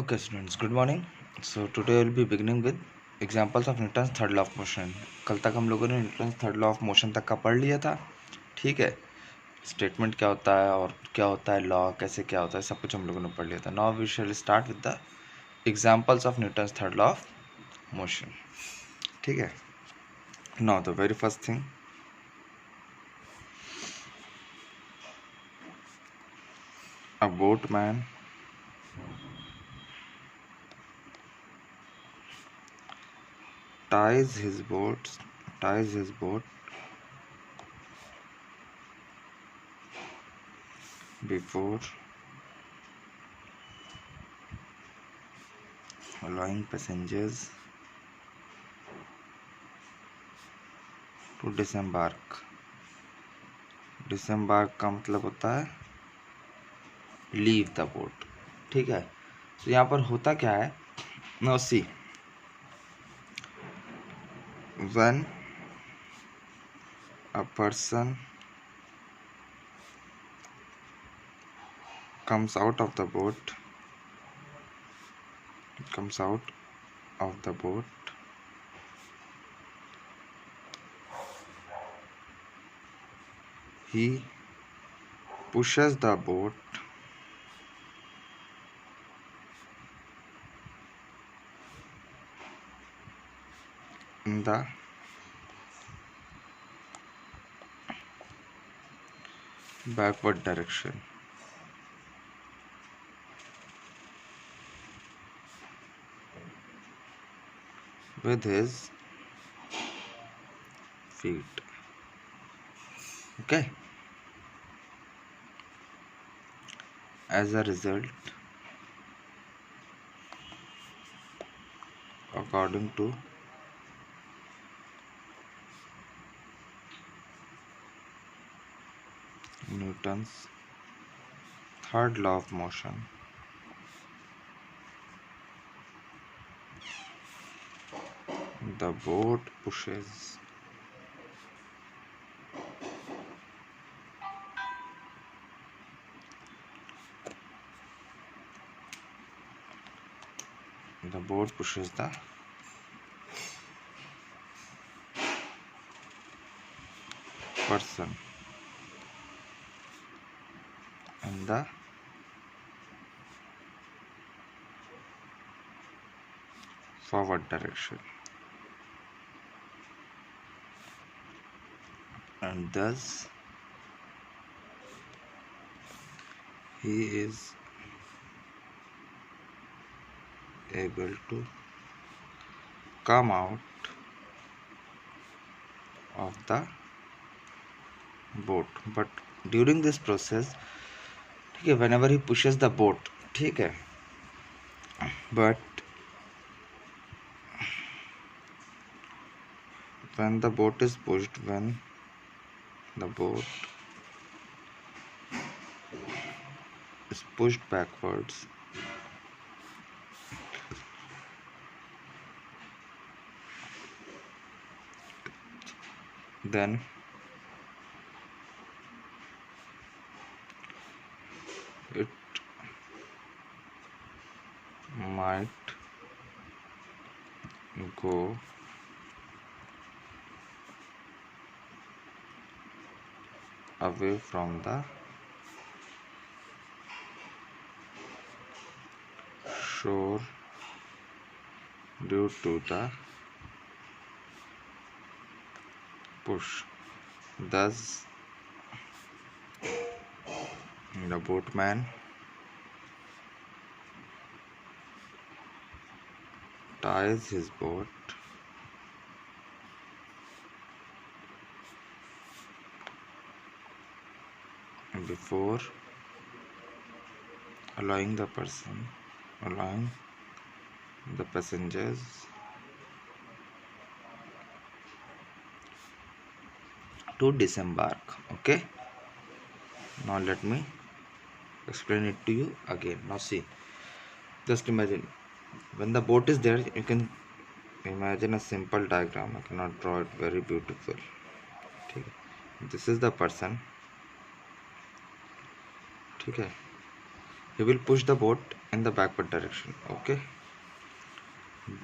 Okay, students, good morning. So today we'll be beginning with examples of Newton's third law of motion. कल तक हम लोगों ने Newton third law of motion तक का पढ़ लिया था. ठीक है, स्टेटमेंट क्या होता है और क्या होता है लॉ, कैसे क्या होता है, सब कुछ हम लोगों ने पढ़ लिया था. Now we shall start with the examples of Newton's third law of motion. ठीक है. Now the very first thing, a boatman ties his boat before allowing passengers to disembark. डिसम्बार्क का मतलब होता है लीव द बोट. ठीक है. तो यहाँ पर होता क्या है, now see, when a person comes out of the boat, he pushes the boat in the backward direction. With his feet. Okay. As a result, according to Newton's third law of motion, the boat pushes the person in the forward direction, and thus he is able to come out of the boat. But during this process, ठीक है, whenever he pushes the boat, ठीक है, but when the boat is pushed, when the boat is pushed backwards, then it might go away from the shore due to the push. Thus, the boatman ties his boat before allowing the passengers to disembark. Okay. Now let me explain it to you again. Now see, just imagine when the boat is there, you can imagine a simple diagram. I cannot draw it very beautiful. ठीक है, this is the person. ठीक है, he will push the boat in the backward direction. Okay,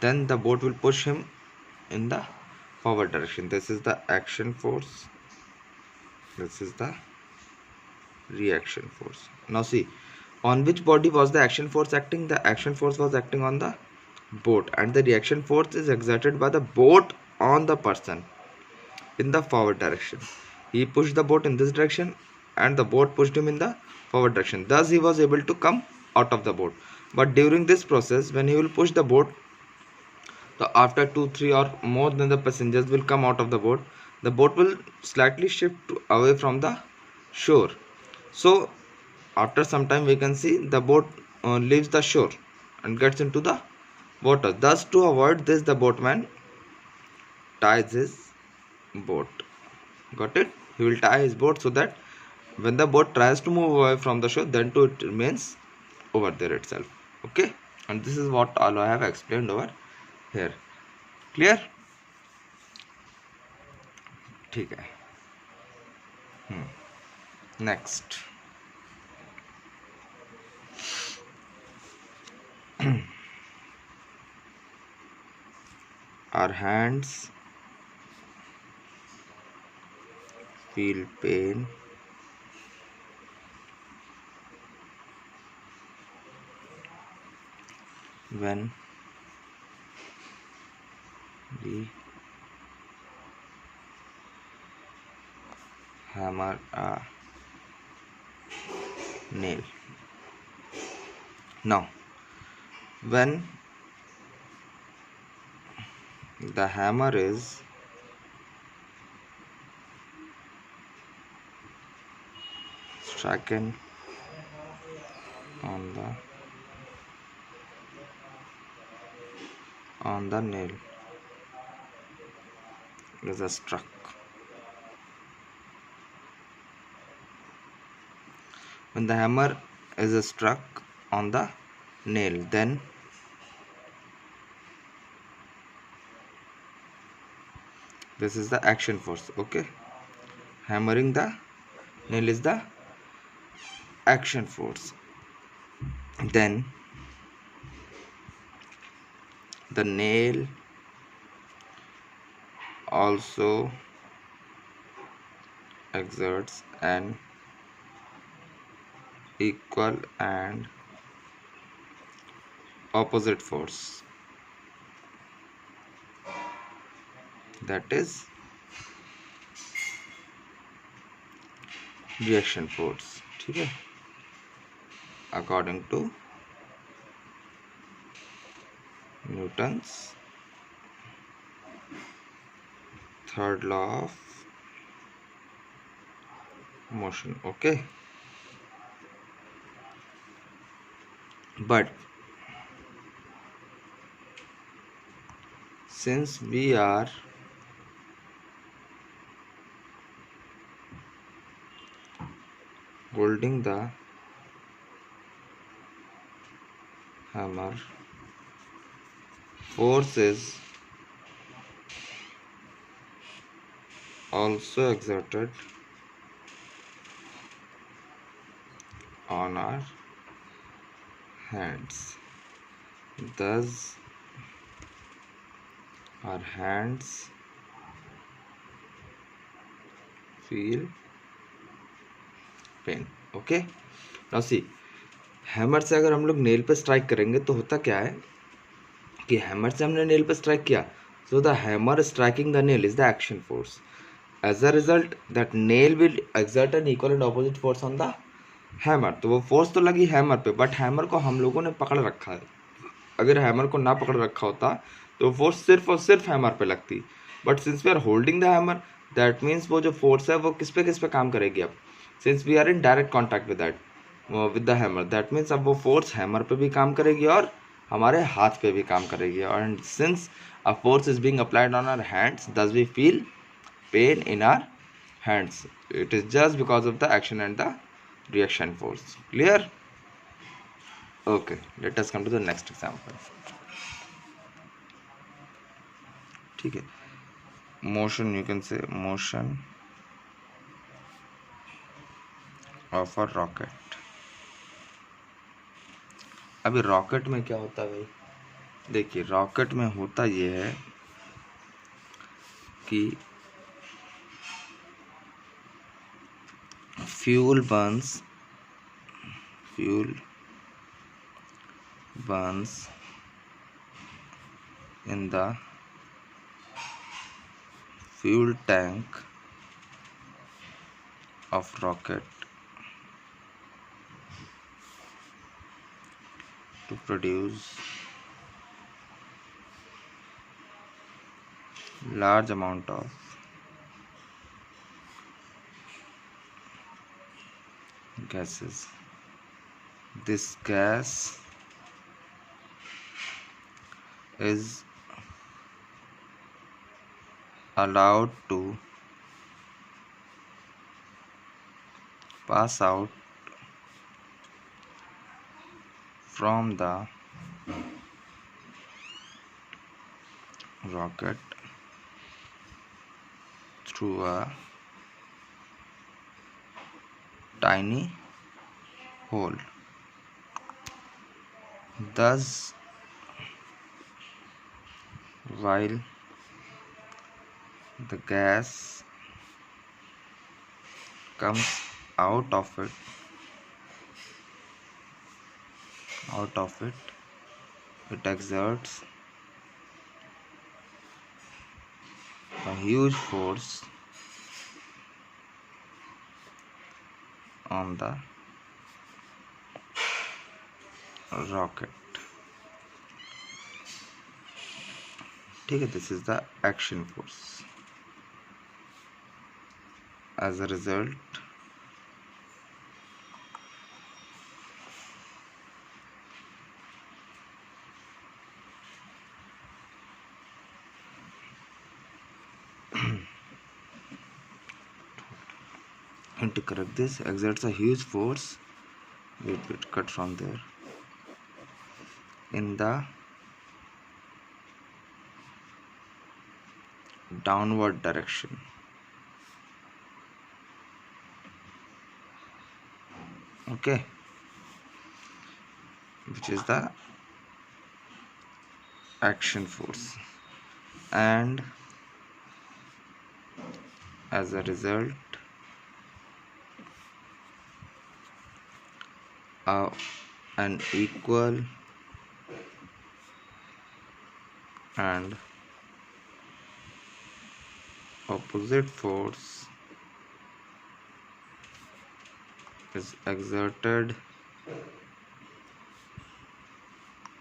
then the boat will push him in the forward direction. This is the action force, this is the reaction force. Now see, on which body was the action force acting? The action force was acting on the boat, and the reaction force is exerted by the boat on the person in the forward direction. He pushed the boat in this direction and the boat pushed him in the forward direction. Thus he was able to come out of the boat. But during this process, when he will push the boat, so after 2, 3 or more than the passengers will come out of the boat will slightly shift away from the shore. So after some time we can see the boat leaves the shore and gets into the water. Thus to avoid this, the boatman ties his boat. Got it? He will tie his boat so that when the boat tries to move away from the shore, then too it remains over there itself. Okay, and this is what all I have explained over here. Clear? ठीक है. Next. Our hands feel pain when we hammer a nail. Now, when the hammer is striken on the nail, is a struck. When the hammer is struck on the nail, then this is the action force. Okay, hammering the nail is the action force. Then the nail also exerts an equal and opposite force, that is reaction force. ठीक है, according to Newton's third law of motion. Okay, but since we are holding the hammer, force is also exerted on our hands. Thus our hands feel pain. Okay, now see, hammer से अगर हम लोग nail पे strike करेंगे तो होता क्या है कि हैमर से हमने नेल पे स्ट्राइक किया, so the hammer striking the nail is the action force. As a result that nail will exert an equal and opposite force on the hammer. तो वो फोर्स तो लगी हैमर पे, बट हैमर को हम लोगों ने पकड़ रखा है. अगर हैमर को ना पकड़ रखा होता तो फोर्स सिर्फ और सिर्फ हैमर पे लगती. But since we are holding the hammer, that means वो जो फोर्स है वो किस पे काम करेगी. अब since we are in direct contact with the hammer, that means अब वो फोर्स हैमर पे भी काम करेगी और हमारे हाथ पे भी काम करेगी. And since a force is being applied on our hands, thus we feel pain in our hands. It is just because of the action and the reaction force. Clear? Okay, let us come to the next example. ठीक है, motion, you can say motion of a rocket. अभी rocket में क्या होता है भाई, देखिए rocket में होता ये है कि fuel Burns in the fuel tank of rocket to produce large amount of gases. This gas is allowed to pass out from the rocket through a tiny hole. Thus, while the gas comes out of it, it exerts a huge force on the rocket. ठीक है, this is the action force. As a result, and to correct this, exerts a huge force, wait, cut from there, in the downward direction. Okay, which is the action force, and as a result, an equal and opposite force is exerted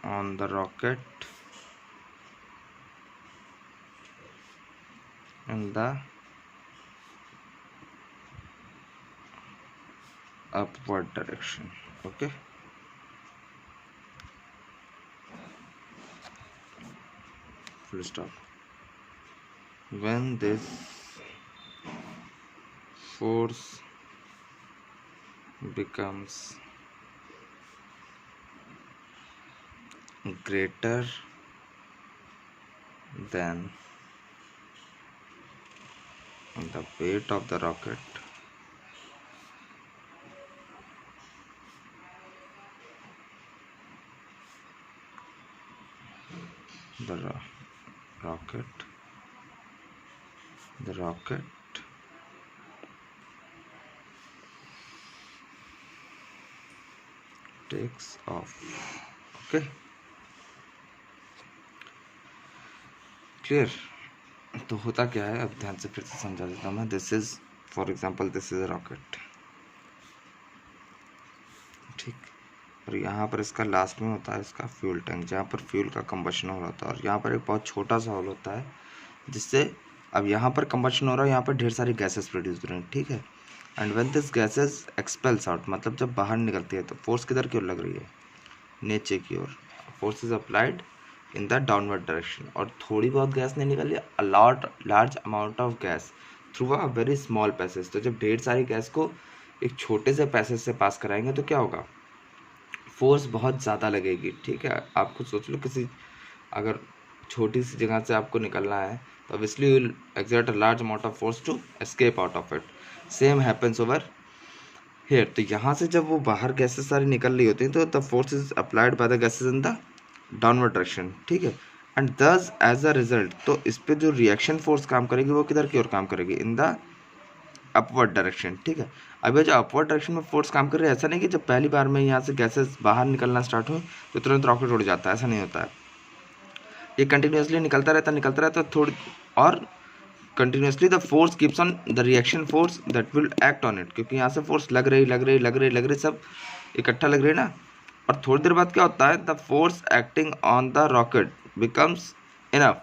on the rocket in the upward direction. Okay, full stop. When this force becomes greater than the weight of the rocket, the rocket takes off. Okay, clear? तो होता क्या है, अब ध्यान से फिर से समझा देता हूँ मैं. This is, for example, this is a rocket, ठीक, और यहाँ पर इसका लास्ट में होता है इसका फ्यूल टैंक, जहाँ पर फ्यूल का कंबशन हो रहा होता है, और यहाँ पर एक बहुत छोटा सा होल होता है जिससे अब यहाँ पर कंबशन हो रहा है, यहाँ पर ढेर सारी गैसेस प्रोड्यूस हो रही हैं, ठीक है. And when this gases expels out, मतलब जब बाहर निकलती है तो फोर्स किधर की ओर लग रही है, नीचे की ओर. Force is applied in the downward direction, और थोड़ी बहुत गैस नहीं निकली, a large amount of gas through a very small passage. तो जब ढेर सारी गैस को एक छोटे से पैसेज से पास कराएंगे तो क्या होगा, फोर्स बहुत ज़्यादा लगेगी, ठीक है. आपको सोच लो, किसी अगर छोटी सी जगह से आपको निकलना है तो obviously you exert a large amount of force to escape out of it. Same happens over here. तो यहाँ से जब वो बाहर गैसेस सारी निकल रही होती हैं तो the force is applied by the gases in the downward direction, ठीक है। And thus as a result, तो इस पे जो रिएक्शन फोर्स काम करेगी वो किधर की ओर काम करेगी, इन द अपवर्ड डायरेक्शन, ठीक है। अब ये जो अपवर्ड डायरेक्शन में फोर्स काम कर रही है, ऐसा नहीं कि जब पहली बार में यहाँ से गैसेस बाहर निकलना स्टार्ट हो तो तुरंत रॉकेट उड़ जाता है, ऐसा नहीं होता है। ये कंटिन्यूसली निकलता रहता थोड़ी, और continuously the force keeps on the reaction force that will act on it, क्योंकि यहाँ से फोर्स लग रही सब इकट्ठा लग रही है ना। और थोड़ी देर बाद क्या होता है, the force acting on the rocket becomes enough,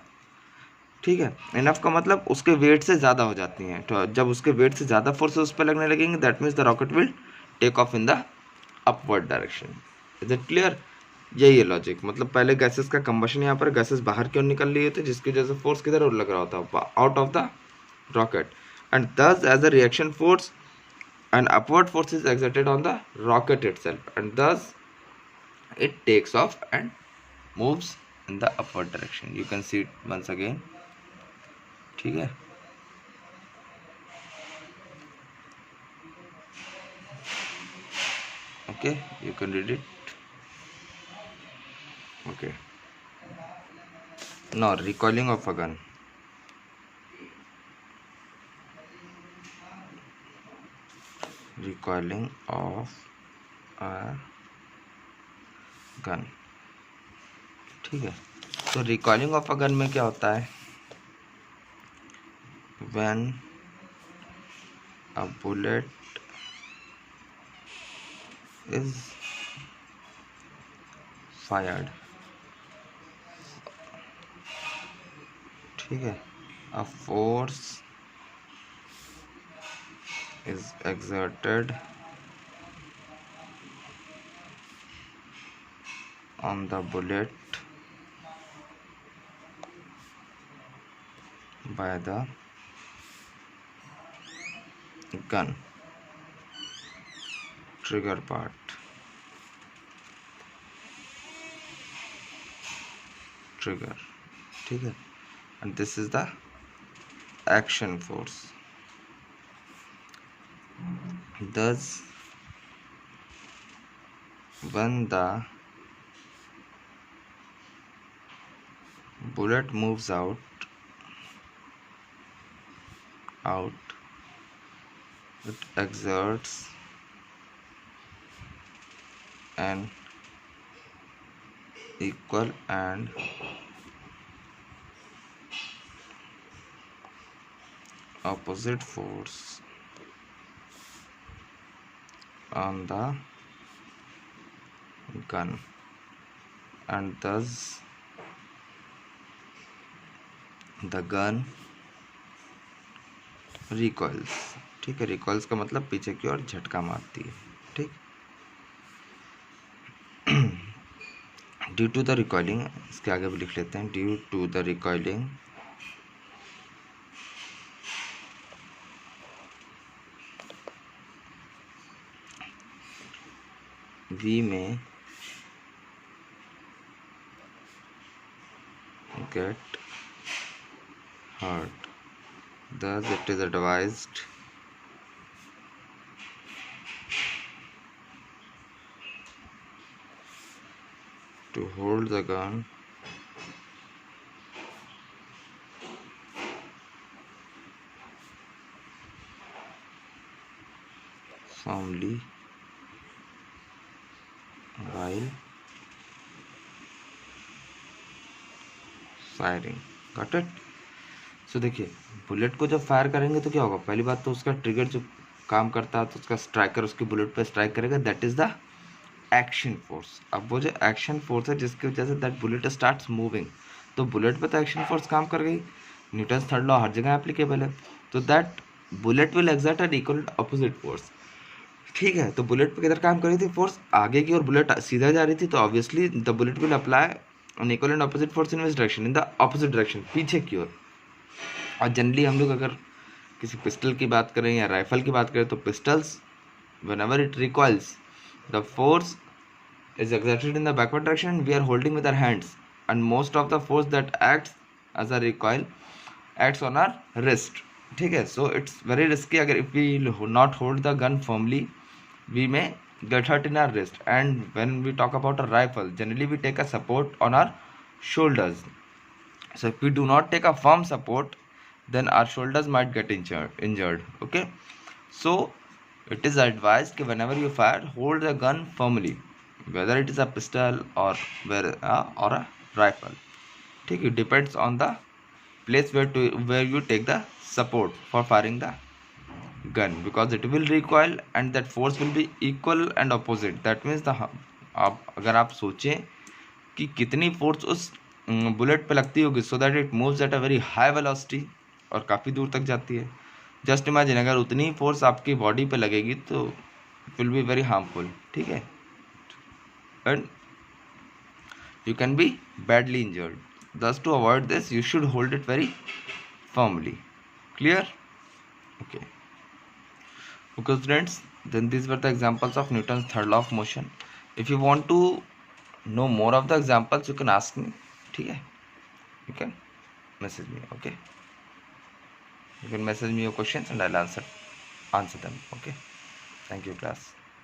ठीक है। इनफ का मतलब उसके वेट से ज़्यादा हो जाती हैं, तो जब उसके वेट से ज़्यादा फोर्स उस पर लगने लगेंगे that means the rocket will take off in the upward direction. Is it clear? यही है लॉजिक, मतलब पहले गैसेस का कंबशन, यहाँ पर गैसेस बाहर क्यों निकल रही होती, जिसकी वजह से फोर्स किधर और लग रहा होता, out of the rocket. And thus as a reaction force an upward force is exerted on the rocket itself, and thus it takes off and moves in the upward direction. You can see it once again, ठीक है। Okay, you can read it. Okay, now recoiling of a gun. Recoiling of a gun, ठीक है। तो recoiling of a gun में क्या होता है, when a bullet is fired, ठीक है, a force is exerted on the bullet by the gun trigger part, trigger, ठीक है। and this is the action force। thus when the bullet moves out it exerts an equal and opposite force on the gun, and thus the gun recoils, ठीक है। recoils का मतलब पीछे की ओर झटका मारती है, ठीक। ड्यू टू द रिकॉइलिंग, इसके आगे भी लिख लेते हैं, due to the recoiling we may get hurt, thus it is advised to hold the gun firmly while firing. Got it? So देखिए, बुलेट को जब फायर करेंगे तो क्या होगा, पहली बात तो उसका ट्रिगर जो काम करता है तो उसका स्ट्राइकर उसकी बुलेट पे स्ट्राइक करेगा, that is the action force. अब वो जो एक्शन फोर्स है जिसकी वजह say that bullet starts moving, तो बुलेट पे तो एक्शन फोर्स काम कर गई, न्यूटन्स थर्ड लॉ हर जगह एप्लीकेबल है, तो that bullet will exert an equal opposite force, ठीक है। तो बुलेट पे किधर काम कर रही थी फोर्स, आगे की, और बुलेट सीधा जा रही थी, तो obviously the bullet will apply N equal and opposite force in which direction, in the opposite direction, पीछे की ओर। और जनरली हम लोग अगर किसी पिस्टल की बात करें या राइफल की बात करें तो pistols whenever it recoils the force is exerted in the backward direction, we are holding with our hands, and most of the force that acts as a recoil acts on our wrist, ठीक है। so it's very risky अगर if we not hold the gun firmly we may get hurt in our wrist. And when we talk about a rifle, generally we take a support on our shoulders. So if we do not take a firm support, then our shoulders might get injured. Okay, so it is advised that whenever you fire, hold the gun firmly, whether it is a pistol or or a rifle. ठीक, it depends on the place where you take the support for firing the gun, because it will recoil and that force will be equal and opposite. That means the अगर आप सोचें कि कितनी force उस bullet पे लगती होगी, so that it moves at a very high velocity और काफ़ी दूर तक जाती है. जस्ट इमेजिन अगर उतनी ही फोर्स आपकी बॉडी पे लगेगी तो it will be very harmful. ठीक है, and you can be badly injured. Thus, to avoid this, you should hold it very firmly. Clear? Okay. Okay, students. Then these were the examples of Newton's third law of motion. If you want to know more of the examples, you can ask me. ठीक है? You can message me. Okay. You can message me your questions and I'll answer them. Okay. Thank you, class.